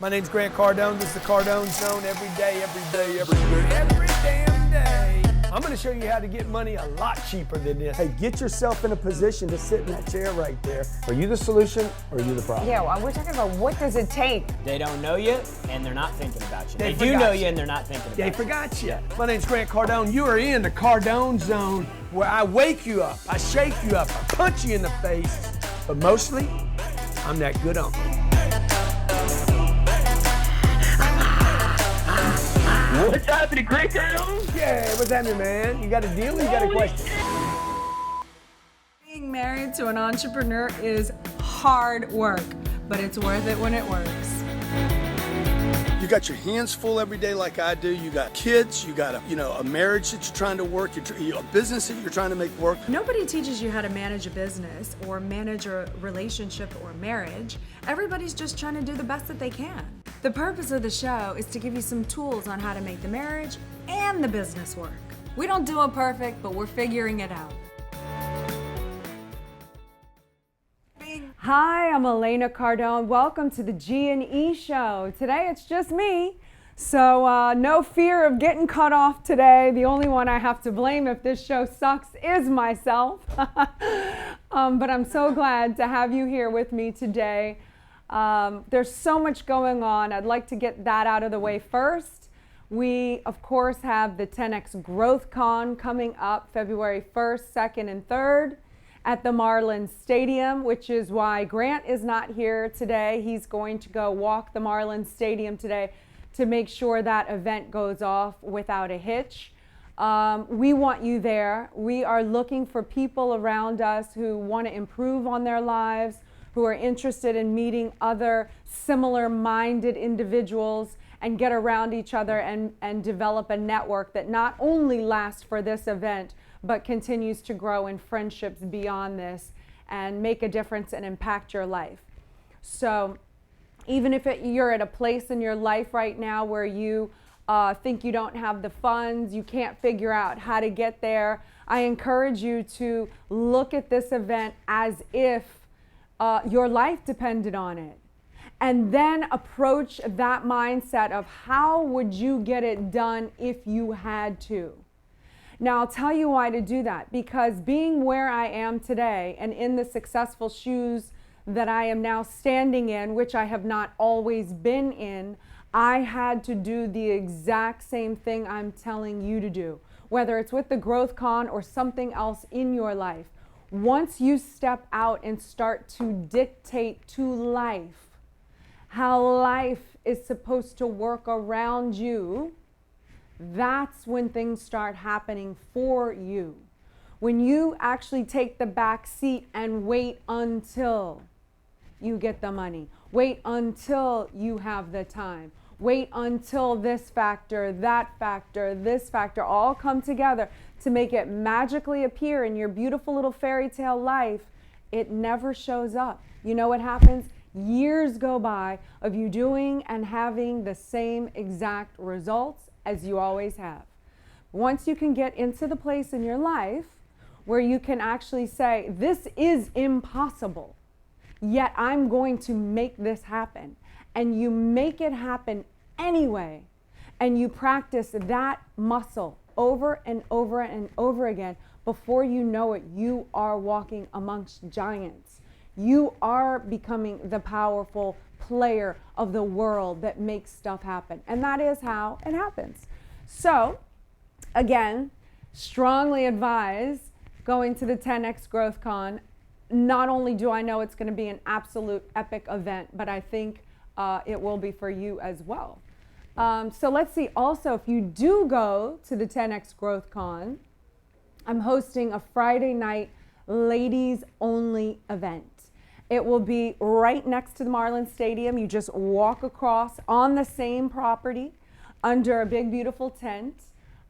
My name's Grant Cardone. This is the Cardone Zone every day, every damn day. I'm going to show you how to get money a lot cheaper than this. Hey, get yourself in a position to sit in that chair right there. Are you the solution or are you the problem? Yeah, well, we're talking about what does it take? They don't know you and they're not thinking about you. They do know you and they're not thinking about you. They forgot you. My name's Grant Cardone. You are in the Cardone Zone where I wake you up, I shake you up, I punch you in the face, but mostly, I'm that good uncle. What's happening, Grant Cardone? Yeah, what's happening, man? You got a deal or you got a question? Being married to an entrepreneur is hard work, but it's worth it when it works. You got your hands full every day like I do. You got kids, you got a marriage that you're trying to work, a business that you're trying to make work. Nobody teaches you how to manage a business or manage a relationship or marriage. Everybody's just trying to do the best that they can. The purpose of the show is to give you some tools on how to make the marriage and the business work. We don't do it perfect, but we're figuring it out. Hi, I'm Elena Cardone. Welcome to the G&E Show. Today it's just me, so no fear of getting cut off today. The only one I have to blame if this show sucks is myself. But I'm so glad to have you here with me today. There's so much going on. I'd like to get that out of the way first. We, of course, have the 10X Growth Con coming up February 1st, 2nd, and 3rd. At the Marlins Stadium, which is why Grant is not here today. He's going to go walk the Marlins Stadium today to make sure that event goes off without a hitch. We want you there. We are looking for people around us who want to improve on their lives, who are interested in meeting other similar-minded individuals and get around each other and develop a network that not only lasts for this event, but continues to grow in friendships beyond this and make a difference and impact your life. So even if you're at a place in your life right now where you think you don't have the funds, you can't figure out how to get there, I encourage you to look at this event as if your life depended on it. And then approach that mindset of how would you get it done if you had to. Now, I'll tell you why to do that, because being where I am today and in the successful shoes that I am now standing in, which I have not always been in, I had to do the exact same thing I'm telling you to do, whether it's with the Growth Con or something else in your life. Once you step out and start to dictate to life how life is supposed to work around you, that's when things start happening for you. When you actually take the back seat and wait until you get the money, wait until you have the time, wait until this factor, that factor, this factor all come together to make it magically appear in your beautiful little fairy tale life, it never shows up. You know what happens? Years go by of you doing and having the same exact results as you always have. Once you can get into the place in your life where you can actually say, this is impossible, yet I'm going to make this happen, and you make it happen anyway, and you practice that muscle over and over and over again, before you know it, you are walking amongst giants. You are becoming the powerful player of the world that makes stuff happen. And that is how it happens. So, again, strongly advise going to the 10X Growth Con. Not only do I know it's going to be an absolute epic event, but I think it will be for you as well. So let's see. Also, if you do go to the 10X Growth Con, I'm hosting a Friday night ladies only event. It will be right next to the Marlins Stadium. You just walk across on the same property under a big, beautiful tent.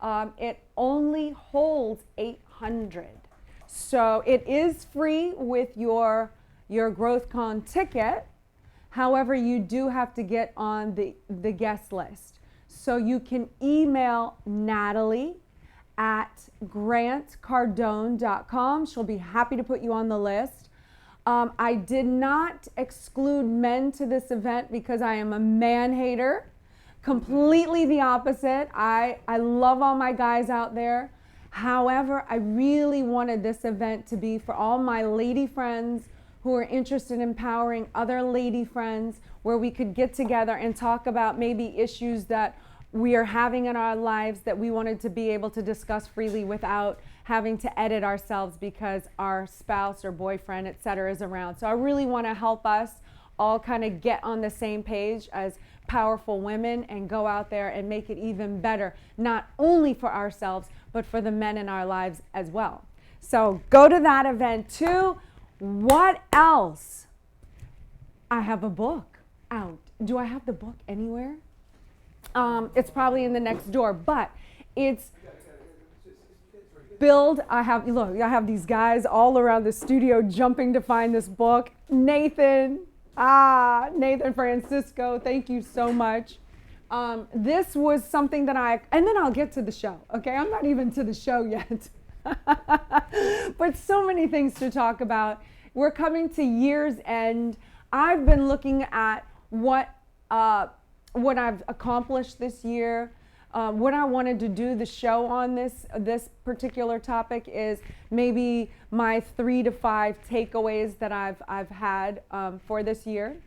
It only holds 800. So it is free with your GrowthCon ticket. However, you do have to get on the guest list. So you can email Natalie at grantcardone.com. She'll be happy to put you on the list. I did not exclude men to this event because I am a man hater. Completely the opposite. I love all my guys out there. However, I really wanted this event to be for all my lady friends who are interested in empowering other lady friends, where we could get together and talk about maybe issues that we are having in our lives that we wanted to be able to discuss freely without having to edit ourselves because our spouse or boyfriend, etc., is around. So I really want to help us all kind of get on the same page as powerful women and go out there and make it even better, not only for ourselves, but for the men in our lives as well. So go to that event too. What else? I have a book out. Do I have the book anywhere? It's probably in the next door, but it's Build. I have these guys all around the studio jumping to find this book. Nathan Francisco, thank you so much. This was something that and then I'll get to the show, okay? I'm not even to the show yet. But so many things to talk about. We're coming to year's end. I've been looking at what I've accomplished this year. What I wanted to do the show on this particular topic is maybe my 3 to 5 takeaways that I've had for this year.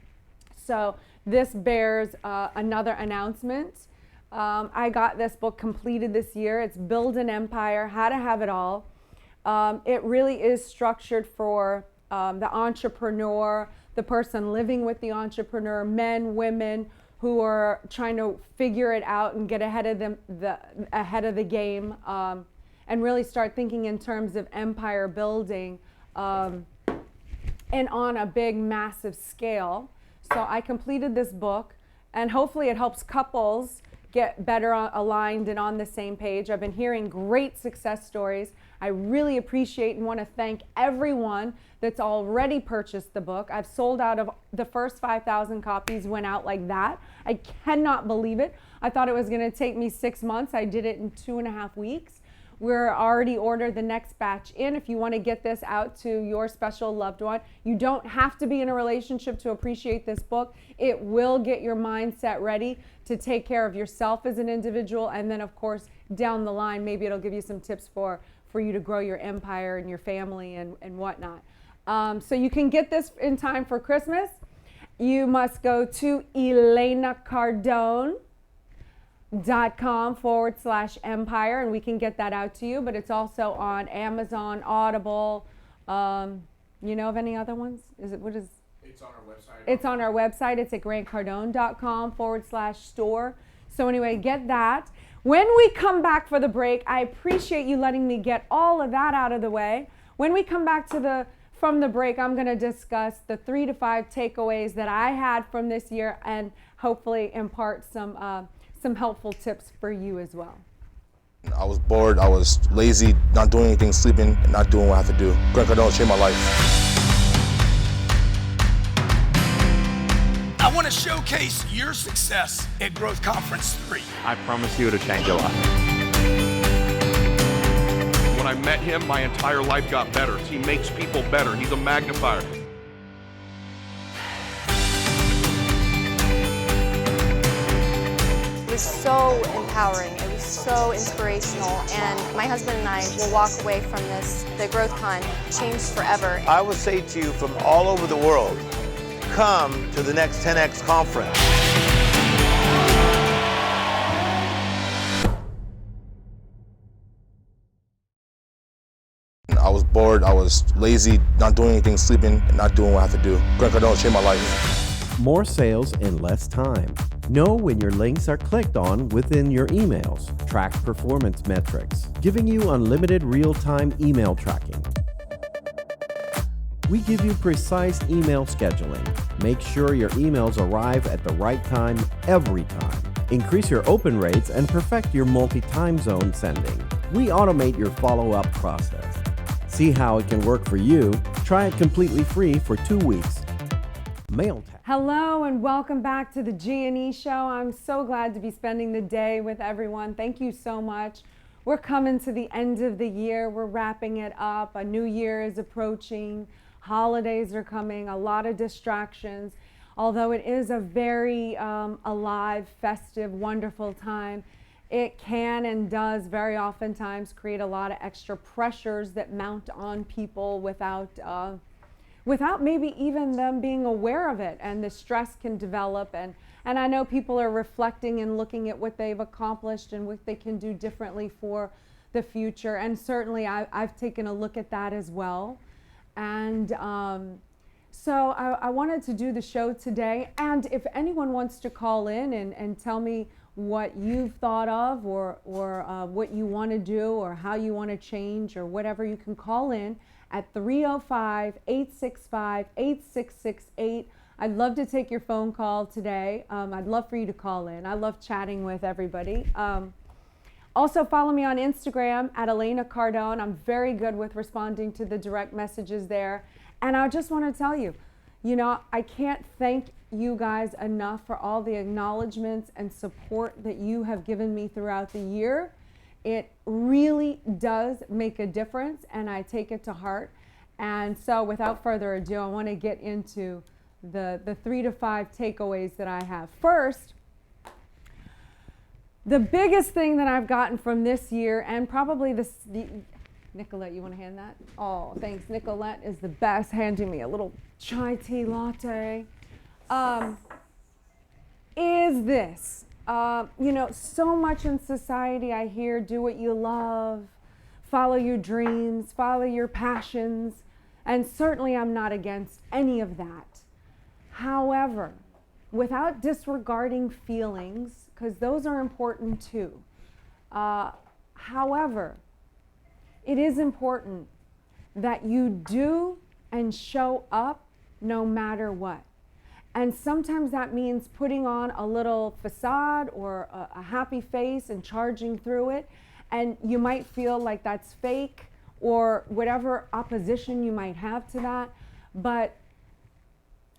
So this bears another announcement. I got this book completed this year. It's Build an Empire, How to Have It All. It really is structured for the entrepreneur, the person living with the entrepreneur, men, women, who are trying to figure it out and get ahead of the game, and really start thinking in terms of empire building, and on a big, massive scale. So I completed this book, and hopefully it helps couples get better aligned and on the same page. I've been hearing great success stories. I really appreciate and want to thank everyone that's already purchased the book. I've sold out of the first 5,000 copies, went out like that. I cannot believe it. I thought it was going to take me 6 months. I did it in 2.5 weeks. We're already ordered the next batch in. If you want to get this out to your special loved one, you don't have to be in a relationship to appreciate this book. It will get your mindset ready to take care of yourself as an individual, and then of course down the line maybe it'll give you some tips for you to grow your empire and your family and whatnot. So you can get this in time for Christmas. You must go to ElenaCardone.com/empire and we can get that out to you, but it's also on Amazon, Audible. You know of any other ones? It's on our website. It's on our website. It's at grantcardone.com/store. So anyway, get that. When we come back for the break, I appreciate you letting me get all of that out of the way. When we come back from the break, I'm going to discuss the 3 to 5 takeaways that I had from this year and hopefully impart some helpful tips for you as well. I was bored, I was lazy, not doing anything, sleeping, and not doing what I have to do. Grant Cardone changed my life. I want to showcase your success at Growth Conference 3. I promise you it'll change your life. When I met him, my entire life got better. He makes people better. He's a magnifier. It was so empowering. It was so inspirational. And my husband and I will walk away from the Growth Con changed forever. I would say to you from all over the world, come to the next 10X conference. I was bored, I was lazy, not doing anything, sleeping, and not doing what I have to do. Grant Cardone changed my life. More sales in less time. Know when your links are clicked on within your emails. Track performance metrics, giving you unlimited real-time email tracking. We give you precise email scheduling. Make sure your emails arrive at the right time every time. Increase your open rates and perfect your multi-time zone sending. We automate your follow-up process. See how it can work for you. Try it completely free for 2 weeks. Mail tag. Hello and welcome back to the G&E Show. I'm so glad to be spending the day with everyone. Thank you so much. We're coming to the end of the year. We're wrapping it up. A new year is approaching. Holidays are coming, a lot of distractions. Although it is a very alive, festive, wonderful time, it can and does very oftentimes create a lot of extra pressures that mount on people without maybe even them being aware of it, and the stress can develop. And I know people are reflecting and looking at what they've accomplished and what they can do differently for the future. And certainly I've taken a look at that as well. And so I wanted to do the show today. And if anyone wants to call in and tell me what you've thought of, or what you want to do, or how you want to change, or whatever, you can call in at 305-865-8668. I'd love to take your phone call today. I'd love for you to call in. I love chatting with everybody. Also, follow me on Instagram at Elena Cardone. I'm very good with responding to the direct messages there. And I just want to tell you, I can't thank you guys enough for all the acknowledgments and support that you have given me throughout the year. It really does make a difference, and I take it to heart. And so without further ado, I want to get into the 3 to 5 takeaways that I have. First, the biggest thing that I've gotten from this year, and probably Nicolette, you want to hand that? Oh, thanks. Nicolette is the best, handing me a little chai tea latte. Is this. So much in society I hear, do what you love, follow your dreams, follow your passions, and certainly I'm not against any of that. However, without disregarding feelings, because those are important too. However, it is important that you do and show up no matter what. And sometimes that means putting on a little facade or a happy face and charging through it. And you might feel like that's fake, or whatever opposition you might have to that. But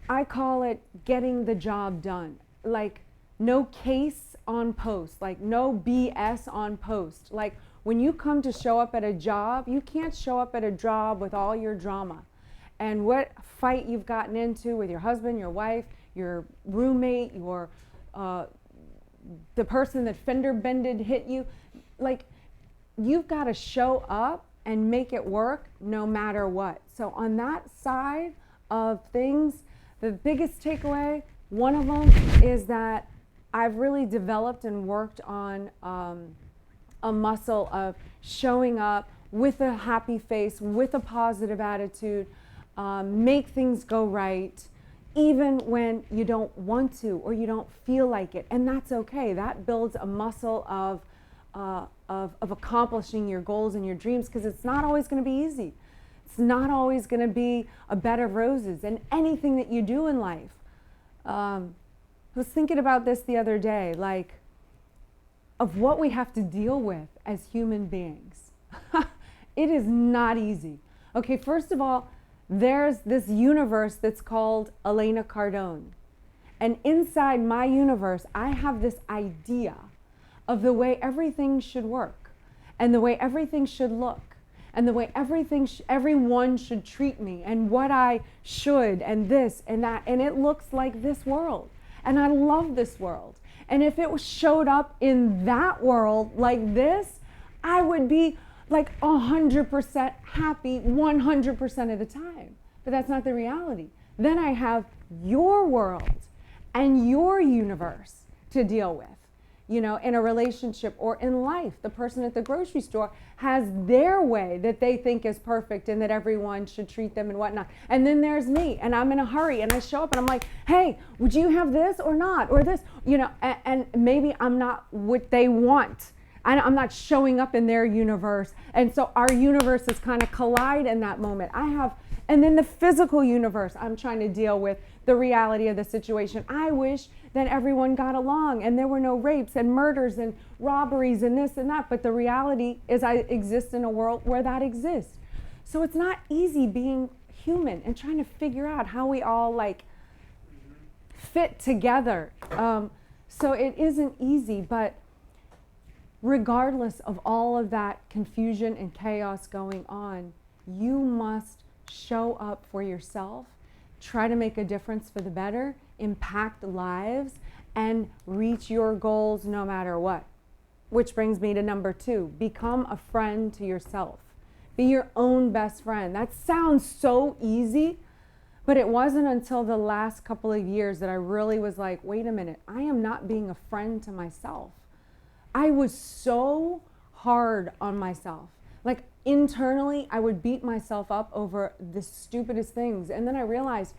I call it getting the job done. Like, no case on post, like no BS on post. Like, when you come to show up at a job, you can't show up at a job with all your drama and what fight you've gotten into with your husband, your wife, your roommate, the person that fender bended hit you. Like, you've got to show up and make it work no matter what. So on that side of things, the biggest takeaway, one of them, is that I've really developed and worked on a muscle of showing up with a happy face, with a positive attitude, make things go right, even when you don't want to or you don't feel like it. And that's okay. That builds a muscle of accomplishing your goals and your dreams, because it's not always going to be easy. It's not always going to be a bed of roses in anything that you do in life. I was thinking about this the other day, like, of what we have to deal with as human beings. It is not easy. Okay, first of all, there's this universe that's called Elena Cardone. And inside my universe, I have this idea of the way everything should work, and the way everything should look, and the way everyone should treat me, and what I should, and this and that. And it looks like this world. And I love this world. And if it showed up in that world like this, I would be like 100% happy 100% of the time. But that's not the reality. Then I have your world and your universe to deal with. In a relationship or in life, the person at the grocery store has their way that they think is perfect and that everyone should treat them and whatnot. And then there's me, and I'm in a hurry, and I show up and I'm like, hey, would you have this or not? Or this, and maybe I'm not what they want. I'm not showing up in their universe. And so our universes kind of collide in that moment. And then the physical universe, I'm trying to deal with the reality of the situation. I wish that everyone got along and there were no rapes and murders and robberies and this and that. But the reality is I exist in a world where that exists. So it's not easy being human and trying to figure out how we all fit together. So it isn't easy, but regardless of all of that confusion and chaos going on, you must show up for yourself, try to make a difference for the better, impact lives, and reach your goals no matter what. Which brings me to number 2, become a friend to yourself. Be your own best friend. That sounds so easy, but it wasn't until the last couple of years that I really was like, wait a minute, I am not being a friend to myself. I was so hard on myself. Like internally, I would beat myself up over the stupidest things. And then I realized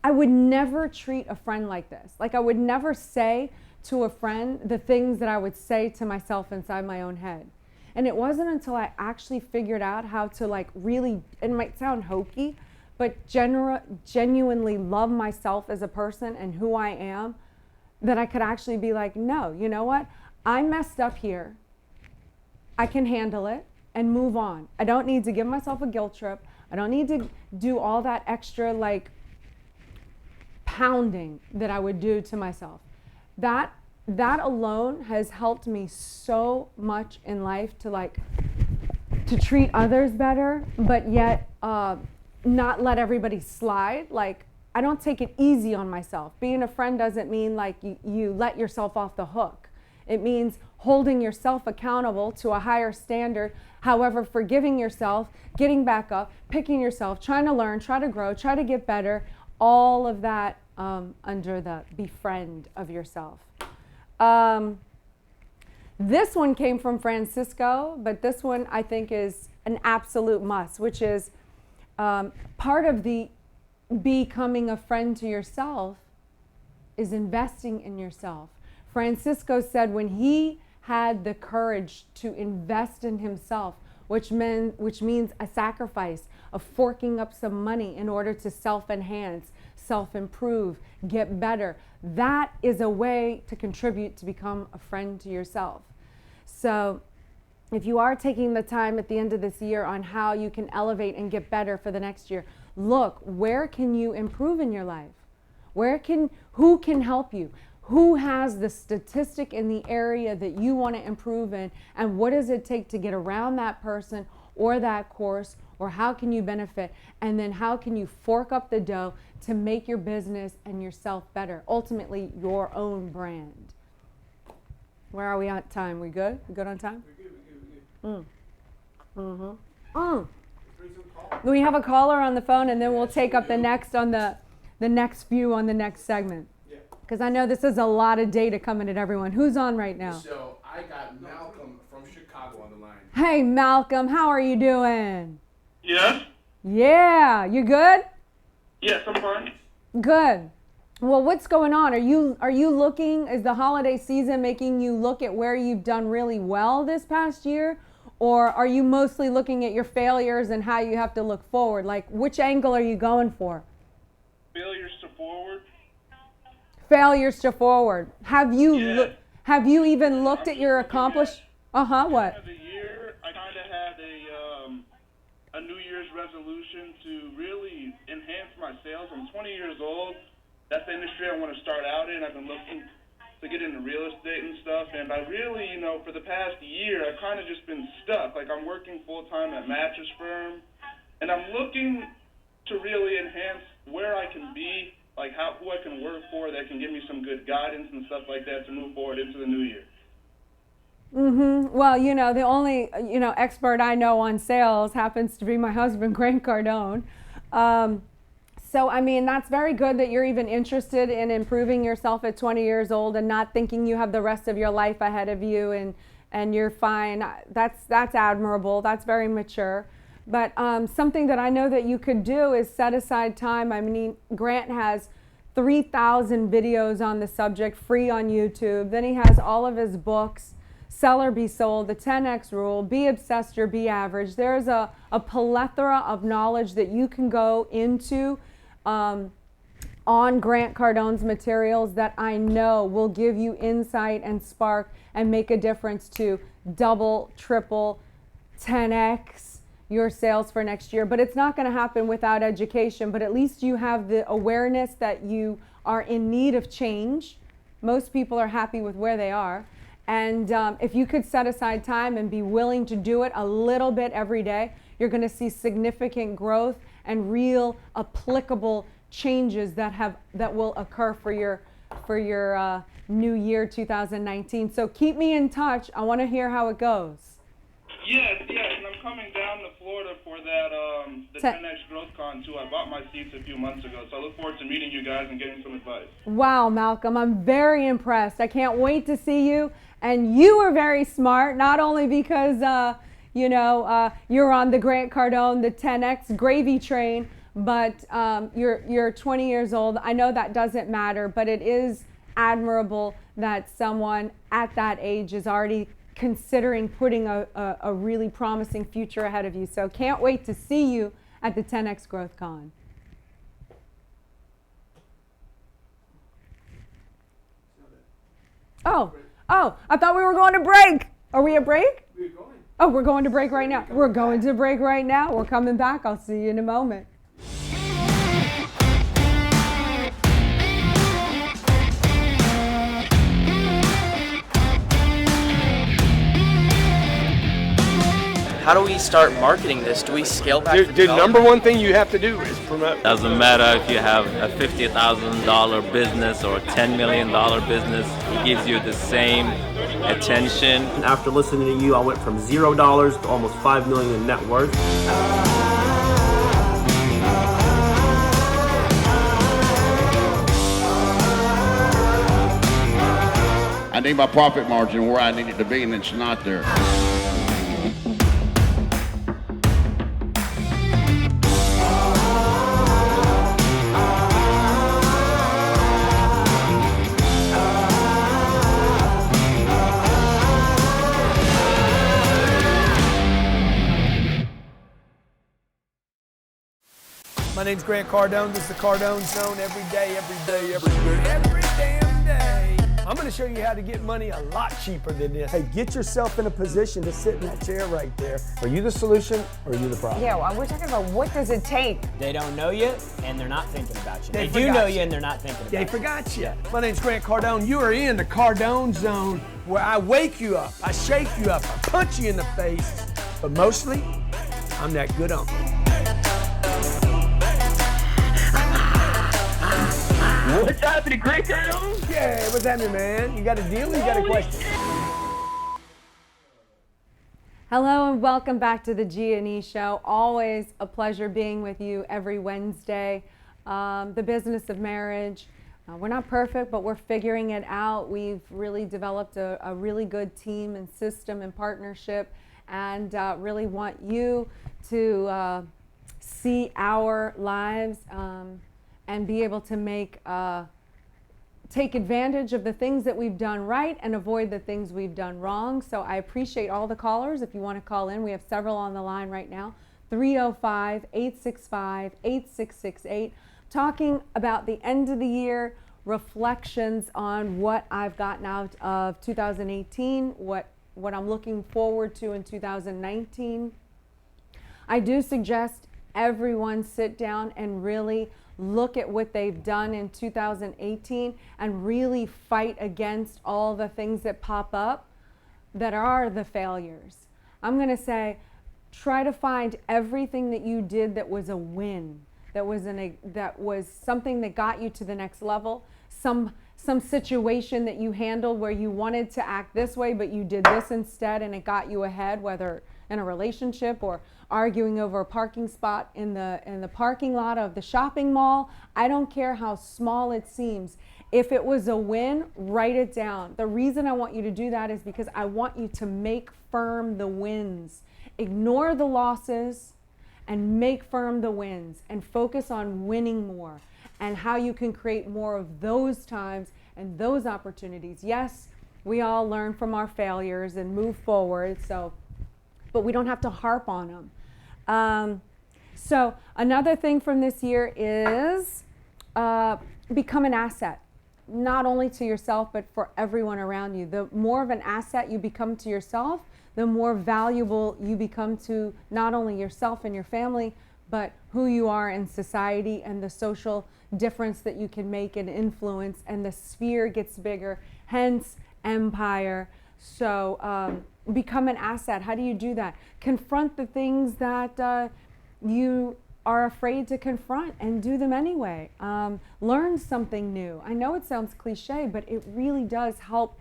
I would never treat a friend like this. Like I would never say to a friend the things that I would say to myself inside my own head. And it wasn't until I actually figured out how to like really, it might sound hokey, but genuinely love myself as a person and who I am, that I could actually be like, no, you know what? I messed up here. I can handle it and move on. I don't need to give myself a guilt trip. I don't need to do all that extra like pounding that I would do to myself. That alone has helped me so much in life to treat others better, but yet not let everybody slide. Like I don't take it easy on myself. Being a friend doesn't mean like you let yourself off the hook. It means holding yourself accountable to a higher standard, however, forgiving yourself, getting back up, picking yourself, trying to learn, try to grow, try to get better, all of that under the befriend of yourself. This one came from Francisco, but this one I think is an absolute must, which is part of the becoming a friend to yourself is investing in yourself. Francisco said when he had the courage to invest in himself, which means a sacrifice of forking up some money in order to self-enhance, self-improve, get better. That is a way to contribute to become a friend to yourself. So if you are taking the time at the end of this year on how you can elevate and get better for the next year, look, where can you improve in your life? Who can help you? Who has the statistic in the area that you want to improve in, and what does it take to get around that person or that course, or how can you benefit? And then how can you fork up the dough to make your business and yourself better? Ultimately, your own brand. Where are we on time? We good? We good on time? We're good. We have a caller on the phone, and then we'll take up the next on the next few on the next segment. Because I know this is a lot of data coming at everyone. Who's on right now? So I got Malcolm from Chicago on the line. Hey, Malcolm, how are you doing? Yes. Yeah, you good? Yes, I'm fine. Good. Well, what's going on? Are you looking, is the holiday season making you look at where you've done really well this past year? Or are you mostly looking at your failures and how you have to look forward? Like, which angle are you going for? Failures to forward. Failures to forward. Have you even looked at your accomplishments? What? At the year, I kind of had a New Year's resolution to really enhance my sales. I'm 20 years old. That's the industry I want to start out in. I've been looking to get into real estate and stuff, and I really, for the past year, I've kind of just been stuck. Like, I'm working full-time at Mattress Firm, and I'm looking to really enhance where I can be, like who I can work for that can give me some good guidance and stuff like that to move forward into the new year. Well, the only, expert I know on sales happens to be my husband, Grant Cardone. So, I mean, that's very good that you're even interested in improving yourself at 20 years old and not thinking you have the rest of your life ahead of you and you're fine. That's admirable. That's very mature. But something that I know that you could do is set aside time. I mean, Grant has 3,000 videos on the subject, free on YouTube. Then he has all of his books, Sell or Be Sold, The 10X Rule, Be Obsessed or Be Average. There's a plethora of knowledge that you can go into on Grant Cardone's materials that I know will give you insight and spark and make a difference to double, triple, 10X your sales for next year. But it's not going to happen without education, but at least you have the awareness that you are in need of change. Most people are happy with where they are. And if you could set aside time and be willing to do it a little bit every day, You're going to see significant growth and real applicable changes that will occur for your new year 2019. So keep me in touch. I want to hear how it goes. Yes, and I'm coming down to Florida for that the 10X Growth Con too. I bought my seats a few months ago, so I look forward to meeting you guys and getting some advice. Wow, Malcolm, I'm very impressed. I can't wait to see you. And you are very smart, not only because you're on the Grant Cardone, the 10X gravy train, but you're 20 years old. I know that doesn't matter, but it is admirable that someone at that age is already considering putting a really promising future ahead of you. So can't wait to see you at the 10X Growth Con. Oh, I thought we were going to break. Are we at break? We're going. Oh, we're going to break right now. We're going to break right now. We're coming back. I'll see you in a moment. How do we start marketing this? Do we scale back? The number one thing you have to do is promote. Doesn't matter if you have a $50,000 business or a $10 million business, it gives you the same attention. After listening to you, I went from $0 to almost $5 million in net worth. I need my profit margin where I need it to be, and it's not there. My name's Grant Cardone. This is the Cardone Zone every day, every damn day. I'm going to show you how to get money a lot cheaper than this. Hey, get yourself in a position to sit in that chair right there. Are you the solution or are you the problem? Yeah, well, we're talking about what does it take? They don't know you, and they're not thinking about you. They do forgot know you. you, and they're not thinking about you. They forgot you. My name's Grant Cardone. You are in the Cardone Zone, where I wake you up, I shake you up, I punch you in the face, but mostly, I'm that good uncle. What's happening, Grant Cardone? Yeah, what's happening, man? You got a deal or you got a question? Hello and welcome back to the G&E Show. Always a pleasure being with you every Wednesday. The business of marriage. We're not perfect, but we're figuring it out. We've really developed a really good team and system and partnership, and really want you to see our lives and be able to take advantage of the things that we've done right and avoid the things we've done wrong. So I appreciate all the callers. If you want to call in, we have several on the line right now. 305-865-8668. Talking about the end of the year, reflections on what I've gotten out of 2018, what I'm looking forward to in 2019. I do suggest everyone sit down and really look at what they've done in 2018 and really fight against all the things that pop up that are the failures. I'm going to say, try to find everything that you did that was a win, that was something that got you to the next level, some situation that you handled where you wanted to act this way, but you did this instead and it got you ahead, whether in a relationship or arguing over a parking spot in the parking lot of the shopping mall. I don't care how small it seems. If it was a win, write it down. The reason I want you to do that is because I want you to make firm the wins. Ignore the losses and make firm the wins and focus on winning more and how you can create more of those times and those opportunities. Yes, we all learn from our failures and move forward, but we don't have to harp on them. So another thing from this year is become an asset, not only to yourself, but for everyone around you. The more of an asset you become to yourself, the more valuable you become to not only yourself and your family, but who you are in society and the social difference that you can make and influence, and the sphere gets bigger, hence empire. So become an asset. How do you do that? Confront the things that you are afraid to confront and do them anyway. Learn something new. I know it sounds cliche, but it really does help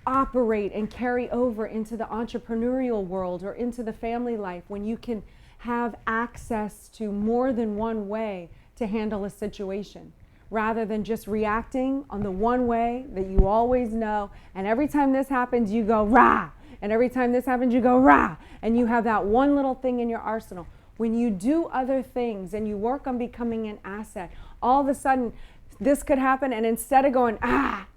operate and carry over into the entrepreneurial world or into the family life when you can have access to more than one way to handle a situation, rather than just reacting on the one way that you always know. And every time this happens, you go, rah! And every time this happens, you go, rah! And you have that one little thing in your arsenal. When you do other things and you work on becoming an asset, all of a sudden, this could happen, and instead of going, ah,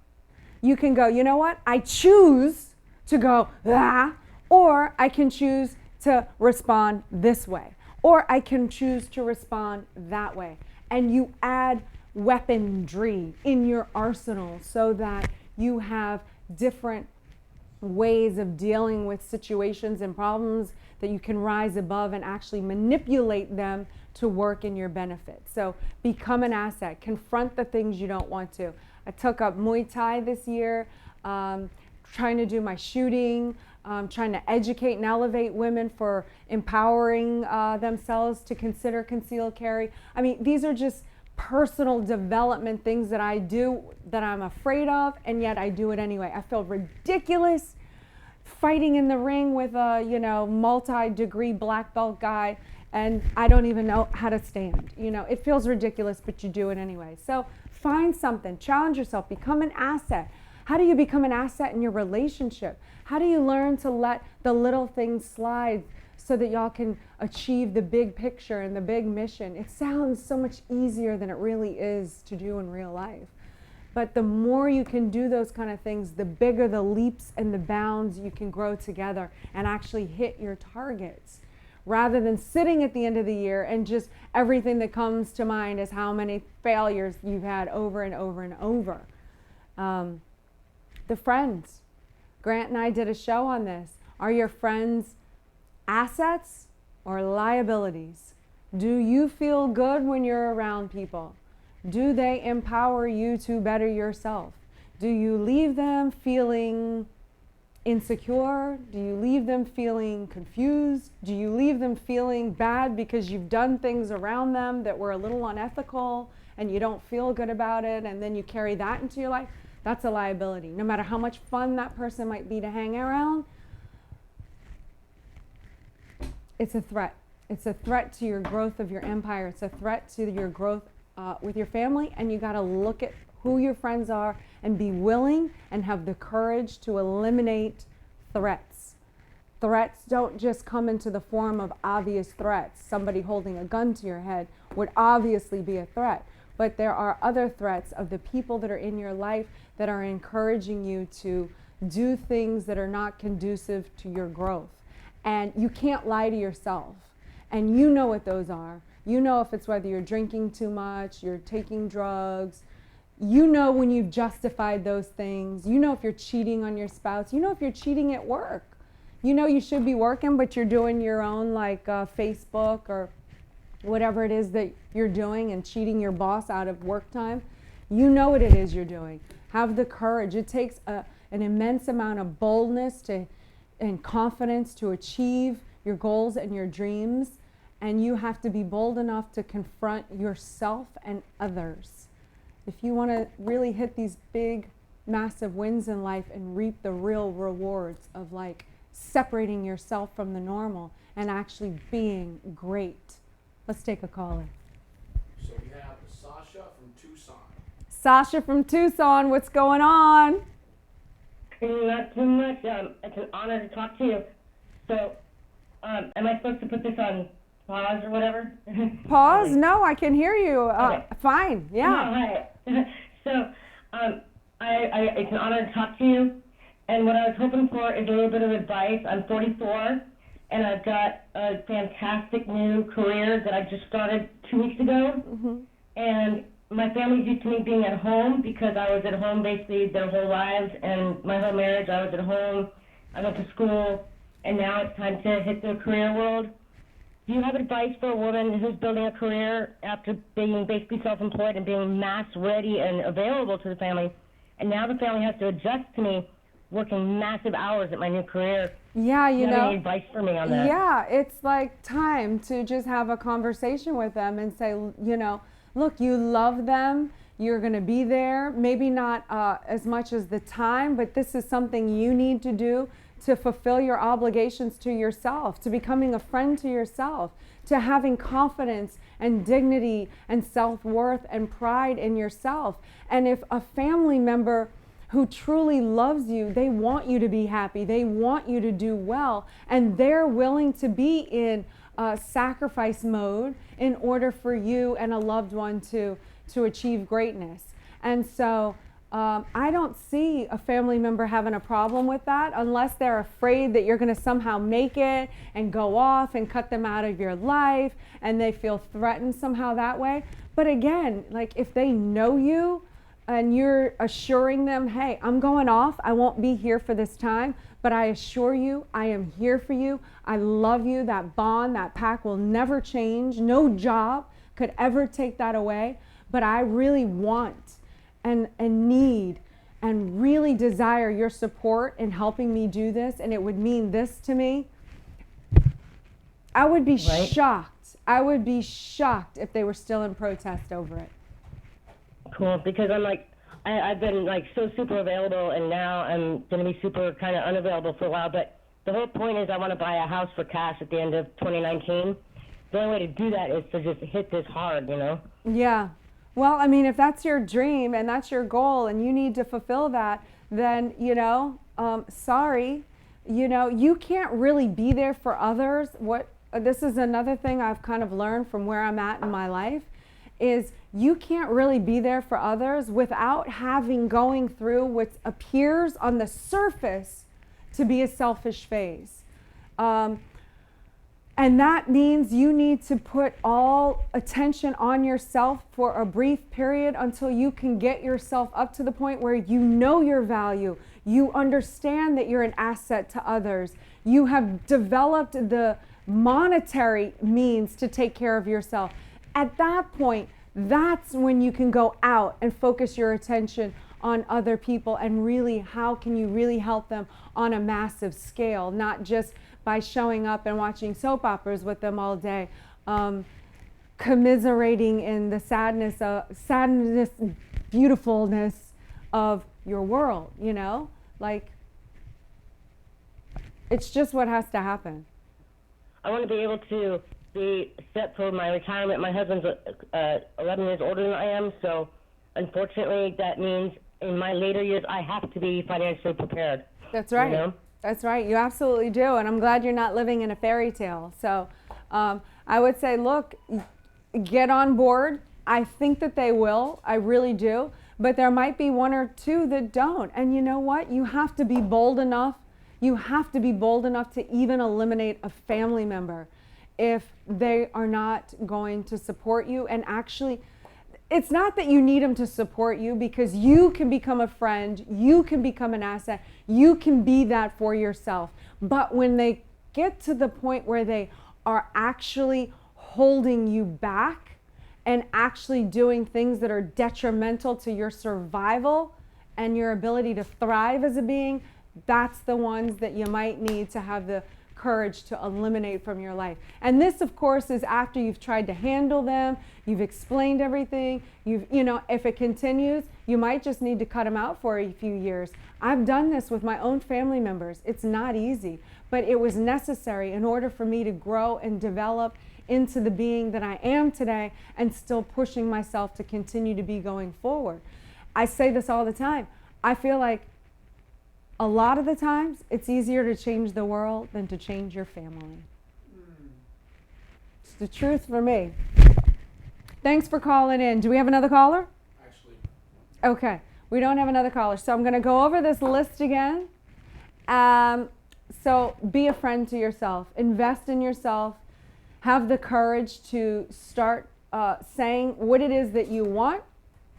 you can go, you know what? I choose to go, ah, or I can choose to respond this way, or I can choose to respond that way. And you add weaponry in your arsenal so that you have different ways of dealing with situations and problems that you can rise above and actually manipulate them to work in your benefit. So become an asset. Confront the things you don't want to. I took up Muay Thai this year, trying to do my shooting, trying to educate and elevate women for empowering themselves to consider concealed carry. I mean, these are just personal development things that I do that I'm afraid of, and yet I do it anyway. I feel ridiculous fighting in the ring with a, multi-degree black belt guy, and I don't even know how to stand. It feels ridiculous, but you do it anyway. So find something, challenge yourself, become an asset. How do you become an asset in your relationship? How do you learn to let the little things slide so that y'all can achieve the big picture and the big mission? It sounds so much easier than it really is to do in real life. But the more you can do those kind of things, the bigger the leaps and the bounds you can grow together and actually hit your targets. Rather than sitting at the end of the year and just everything that comes to mind is how many failures you've had over and over and over. The friends. Grant and I did a show on this. Are your friends assets or liabilities? Do you feel good when you're around people? Do they empower you to better yourself? Do you leave them feeling insecure? Do you leave them feeling confused? Do you leave them feeling bad because you've done things around them that were a little unethical and you don't feel good about it, and then you carry that into your life? That's a liability. No matter how much fun that person might be to hang around, it's a threat. It's a threat to your growth of your empire. It's a threat to your growth with your family, and you got to look at who your friends are and be willing and have the courage to eliminate threats. Threats don't just come into the form of obvious threats. Somebody holding a gun to your head would obviously be a threat, but there are other threats of the people that are in your life that are encouraging you to do things that are not conducive to your growth. And you can't lie to yourself. And you know what those are. You know if it's whether you're drinking too much, you're taking drugs. You know when you've justified those things. You know if you're cheating on your spouse. You know if you're cheating at work. You know you should be working, but you're doing your own Facebook or whatever it is that you're doing and cheating your boss out of work time. You know what it is you're doing. Have the courage. It takes an immense amount of boldness and confidence to achieve your goals and your dreams. And you have to be bold enough to confront yourself and others. If you want to really hit these big, massive wins in life and reap the real rewards of separating yourself from the normal and actually being great. Let's take a caller. So we have Sasha from Tucson. Sasha from Tucson, what's going on? Not too much. It's an honor to talk to you. So, am I supposed to put this on pause or whatever? Pause? No, I can hear you. Okay. Fine, yeah. No, hi. So, it's an honor to talk to you. And what I was hoping for is a little bit of advice. I'm 44, and I've got a fantastic new career that I just started 2 weeks ago. Mm-hmm. And my family's used to me being at home because I was at home basically their whole lives, and my whole marriage I was at home. I went to school, and now it's time to hit the career world. Do you have advice for a woman who's building a career after being basically self-employed and being mass ready and available to the family, and now the family has to adjust to me working massive hours at my new career. Yeah, you have any advice for me on that? Yeah, it's like time to just have a conversation with them and say, you know, look, you love them. You're going to be there. Maybe not as much as the time, but this is something you need to do to fulfill your obligations to yourself, to becoming a friend to yourself, to having confidence and dignity and self-worth and pride in yourself. And if a family member who truly loves you, they want you to be happy, they want you to do well, and they're willing to be in sacrifice mode in order for you and a loved one to achieve greatness. And so I don't see a family member having a problem with that unless they're afraid that you're going to somehow make it and go off and cut them out of your life and they feel threatened somehow that way. But again, like if they know you and you're assuring them, hey, I'm going off, I won't be here for this time, but I assure you, I am here for you, I love you, that bond, that pact will never change, no job could ever take that away, but I really want and need and really desire your support in helping me do this, and it would mean this to me. I would be shocked. I would be shocked if they were still in protest over it. Cool, because I'm like, I've been like so super available, and now I'm going to be super kind of unavailable for a while, but the whole point is I want to buy a house for cash at the end of 2019. The only way to do that is to just hit this hard, you know? Yeah. Well, I mean, if that's your dream and that's your goal and you need to fulfill that, then, you know, sorry, you know, you can't really be there for others. This is another thing I've kind of learned from where I'm at in my life is you can't really be there for others without going through what appears on the surface to be a selfish phase. And that means you need to put all attention on yourself for a brief period until you can get yourself up to the point where you know your value. You understand that you're an asset to others. You have developed the monetary means to take care of yourself. At that point, that's when you can go out and focus your attention on other people and really, how can you really help them on a massive scale, not just by showing up and watching soap operas with them all day, commiserating in the sadness, beautifulness of your world, you know? Like, it's just what has to happen. I want to be able to be set for my retirement. My husband's 11 years older than I am, so unfortunately that means in my later years I have to be financially prepared. That's right. You know? That's right. You absolutely do. And I'm glad you're not living in a fairy tale. So I would say, look, get on board. I think that they will. I really do. But there might be one or two that don't. And you know what? You have to be bold enough. You have to be bold enough to even eliminate a family member if they are not going to support you. And actually, it's not that you need them to support you, because you can become a friend, you can become an asset, you can be that for yourself. But when they get to the point where they are actually holding you back and actually doing things that are detrimental to your survival and your ability to thrive as a being, that's the ones that you might need to have the courage to eliminate from your life. And this, of course, is after you've tried to handle them, you've explained everything, you know, if it continues, you might just need to cut them out for a few years. I've done this with my own family members. It's not easy, but it was necessary in order for me to grow and develop into the being that I am today and still pushing myself to continue to be going forward. I say this all the time. I feel like a lot of the times, it's easier to change the world than to change your family. It's the truth for me. Thanks for calling in. Do we have another caller? Actually. Okay, we don't have another caller. So I'm going to go over this list again. So be a friend to yourself. Invest in yourself. Have the courage to start saying what it is that you want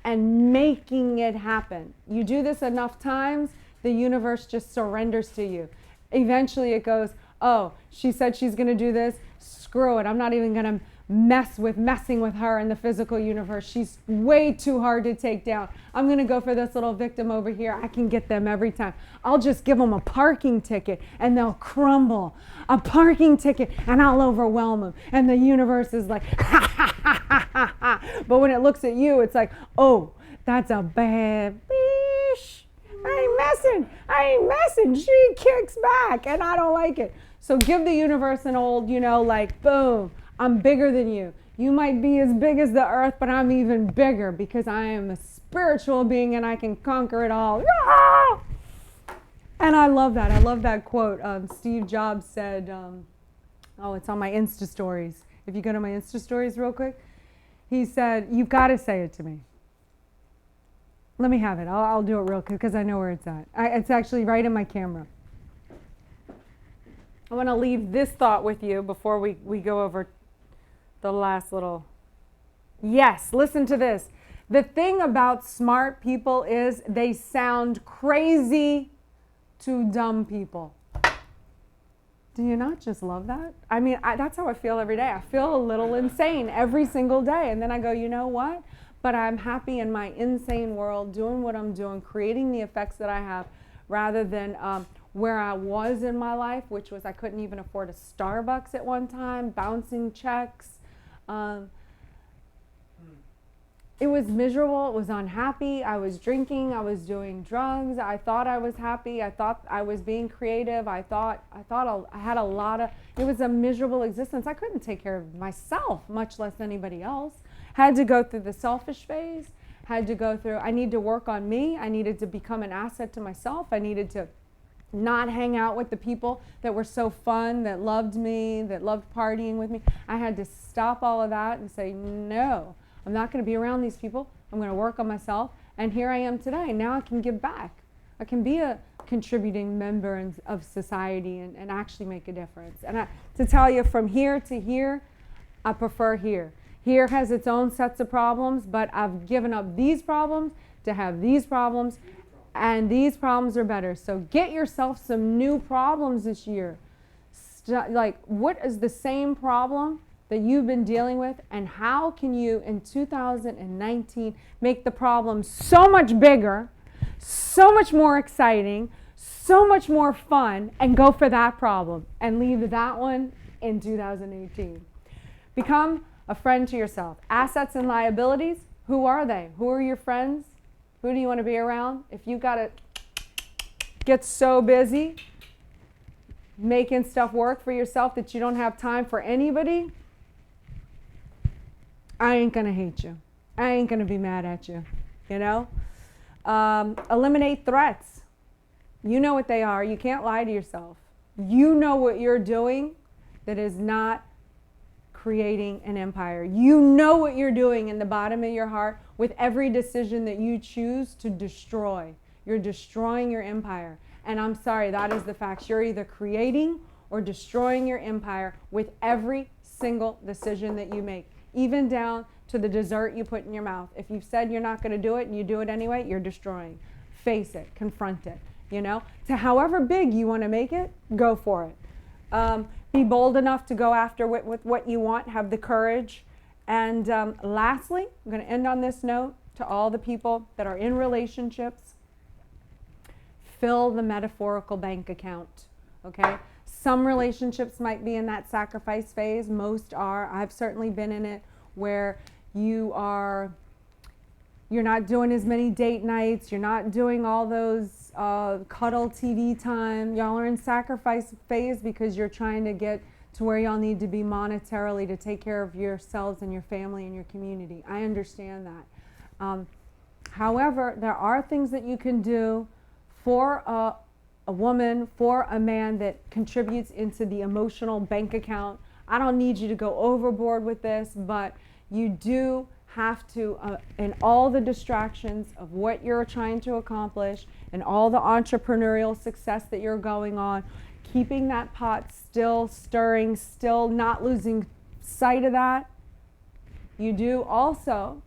and making it happen. You do this enough times, the universe just surrenders to you. Eventually it goes, oh, she said she's going to do this. Screw it. I'm not even going to messing with her in the physical universe. She's way too hard to take down. I'm going to go for this little victim over here. I can get them every time. I'll just give them a parking ticket and they'll crumble. A parking ticket and I'll overwhelm them. And the universe is like, ha, ha, ha, ha, ha, ha. But when it looks at you, it's like, oh, that's a bad bitch. I ain't messing. She kicks back and I don't like it. So give the universe an old, like, boom. I'm bigger than you. You might be as big as the earth, but I'm even bigger because I am a spiritual being and I can conquer it all. And I love that. I love that quote. Steve Jobs said, it's on my Insta stories. If you go to my Insta stories real quick, he said, you've got to say it to me. Let me have it. I'll do it real quick because I know where it's at. It's actually right in my camera. I want to leave this thought with you before we go over the last little. Yes, listen to this. The thing about smart people is they sound crazy to dumb people. Do you not just love that? I mean, that's how I feel every day. I feel a little insane every single day. And then I go, you know what? But I'm happy in my insane world, doing what I'm doing, creating the effects that I have, rather than where I was in my life, which was I couldn't even afford a Starbucks at one time, bouncing checks. It was miserable. It was unhappy. I was drinking. I was doing drugs. I thought I was happy. I thought I was being creative. I thought I had a lot of. It was a miserable existence. I couldn't take care of myself, much less anybody else. Had to go through the selfish phase. Had to go through. I need to work on me. I needed to become an asset to myself. I needed to not hang out with the people that were so fun, that loved me, that loved partying with me. I had to stop all of that and say, no, I'm not going to be around these people. I'm going to work on myself. And here I am today. Now I can give back. I can be a contributing member of society and actually make a difference. And to tell you, from here to here, I prefer here. Here has its own sets of problems, but I've given up these problems to have these problems. And these problems are better. So get yourself some new problems this year. Like, what is the same problem that you've been dealing with, and how can you in 2019 make the problem so much bigger, so much more exciting, so much more fun, and go for that problem and leave that one in 2018. Become a friend to yourself. Assets and liabilities, who are they? Who are your friends? Who do you want to be around? If you got to get so busy making stuff work for yourself that you don't have time for anybody, I ain't going to hate you. I ain't going to be mad at you, Eliminate threats. You know what they are. You can't lie to yourself. You know what you're doing that is not creating an empire. You know what you're doing in the bottom of your heart with every decision that you choose to destroy. You're destroying your empire. And I'm sorry, that is the facts. You're either creating or destroying your empire with every single decision that you make, even down to the dessert you put in your mouth. If you've said you're not going to do it and you do it anyway, you're destroying. Face it, confront it, To however big you want to make it, go for it. Be bold enough to go after with what you want, have the courage. And lastly, I'm going to end on this note to all the people that are in relationships. Fill the metaphorical bank account, okay? Some relationships might be in that sacrifice phase. Most are. I've certainly been in it where you're not doing as many date nights. You're not doing all those cuddle TV time. Y'all are in sacrifice phase because you're trying to get to where y'all need to be monetarily to take care of yourselves and your family and your community. I understand that. However, there are things that you can do for a woman, for a man that contributes into the emotional bank account. I don't need you to go overboard with this, but you do have to, in all the distractions of what you're trying to accomplish and all the entrepreneurial success that you're going on, keeping that pot still stirring, still not losing sight of that. You do also,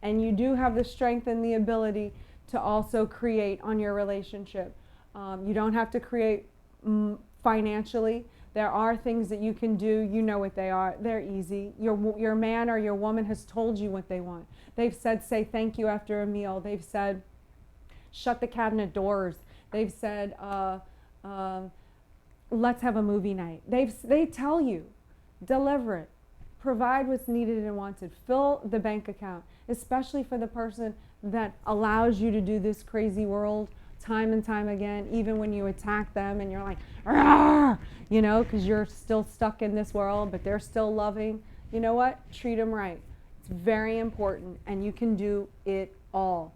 and you do have the strength and the ability to also create on your relationship. You don't have to create financially, There are things that you can do. You know what they are. They're easy. Your man or your woman has told you what they want. They've said, say thank you after a meal. They've said, shut the cabinet doors. They've said, let's have a movie night. They tell you, deliver it. Provide what's needed and wanted. Fill the bank account, especially for the person that allows you to do this crazy world time and time again, even when you attack them and you're like, "Argh!" You know, because you're still stuck in this world, but they're still loving. You know what? Treat them right. It's very important, and you can do it all.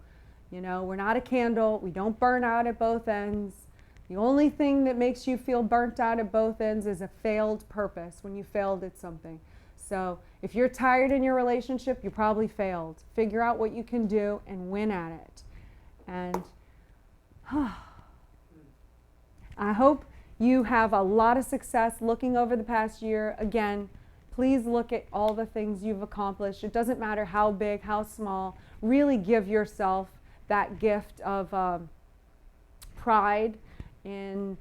You know, we're not a candle. We don't burn out at both ends. The only thing that makes you feel burnt out at both ends is a failed purpose, when you failed at something. So if you're tired in your relationship, you probably failed. Figure out what you can do and win at it. And I hope you have a lot of success looking over the past year. Again, please look at all the things you've accomplished. It doesn't matter how big, how small. Really give yourself that gift of pride in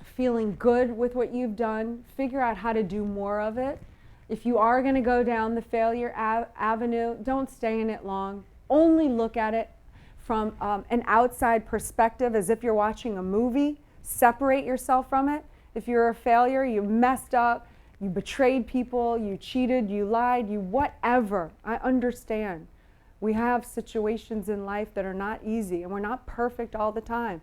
feeling good with what you've done. Figure out how to do more of it. If you are going to go down the failure avenue, don't stay in it long. Only look at it from an outside perspective, as if you're watching a movie. Separate yourself from it. If you're a failure, you messed up, you betrayed people, you cheated, you lied, you whatever. I understand. We have situations in life that are not easy, and we're not perfect all the time.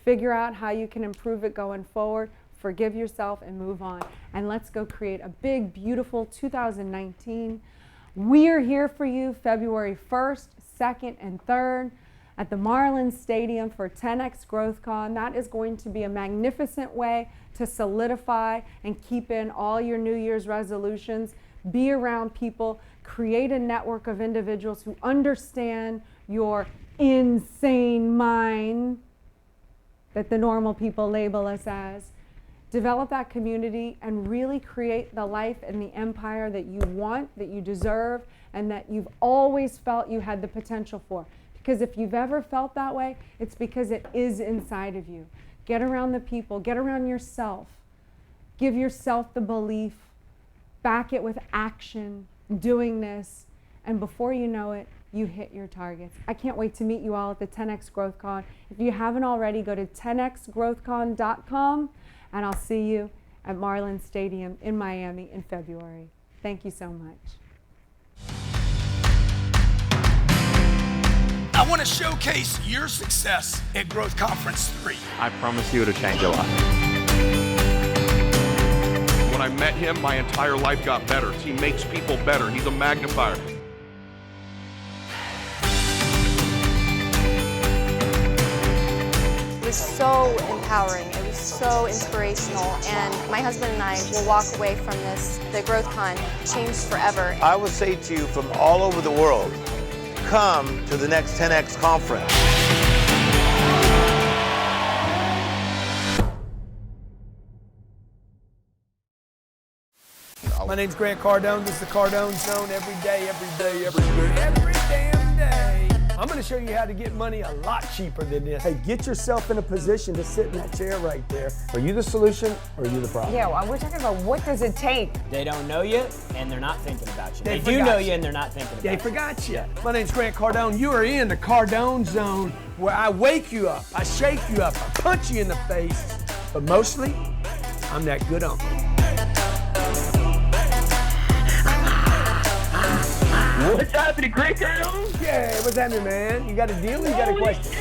Figure out how you can improve it going forward. Forgive yourself and move on. And let's go create a big, beautiful 2019. We're here for you February 1st, 2nd, and 3rd at the Marlins Stadium for 10X GrowthCon. That is going to be a magnificent way to solidify and keep in all your New Year's resolutions. Be around people. Create a network of individuals who understand your insane mind that the normal people label us as. Develop that community and really create the life and the empire that you want, that you deserve, and that you've always felt you had the potential for. Because if you've ever felt that way, it's because it is inside of you. Get around the people, get around yourself. Give yourself the belief, back it with action, doing this, and before you know it, you hit your targets. I can't wait to meet you all at the 10X GrowthCon. If you haven't already, go to 10xgrowthcon.com, and I'll see you at Marlins Stadium in Miami in February. Thank you so much. I want to showcase your success at Growth Conference 3. I promise you it'll change your life. When I met him, my entire life got better. He makes people better. He's a magnifier. It was so empowering. It was so inspirational. And my husband and I will walk away from the GrowthCon changed forever. I would say to you from all over the world, come to the next 10X conference. My name's Grant Cardone. This is the Cardone Zone every day, every damn day. I'm going to show you how to get money a lot cheaper than this. Hey, get yourself in a position to sit in that chair right there. Are you the solution or are you the problem? Yeah, well, we're talking about what does it take. They don't know you, and they're not thinking about you. They do know you, and they're not thinking about you. They forgot you. My name's Grant Cardone. You are in the Cardone Zone, where I wake you up, I shake you up, I punch you in the face, but mostly, I'm that good uncle. What's happening, Grant Cardone? Yeah, what's happening, man? You got a deal or you got a question?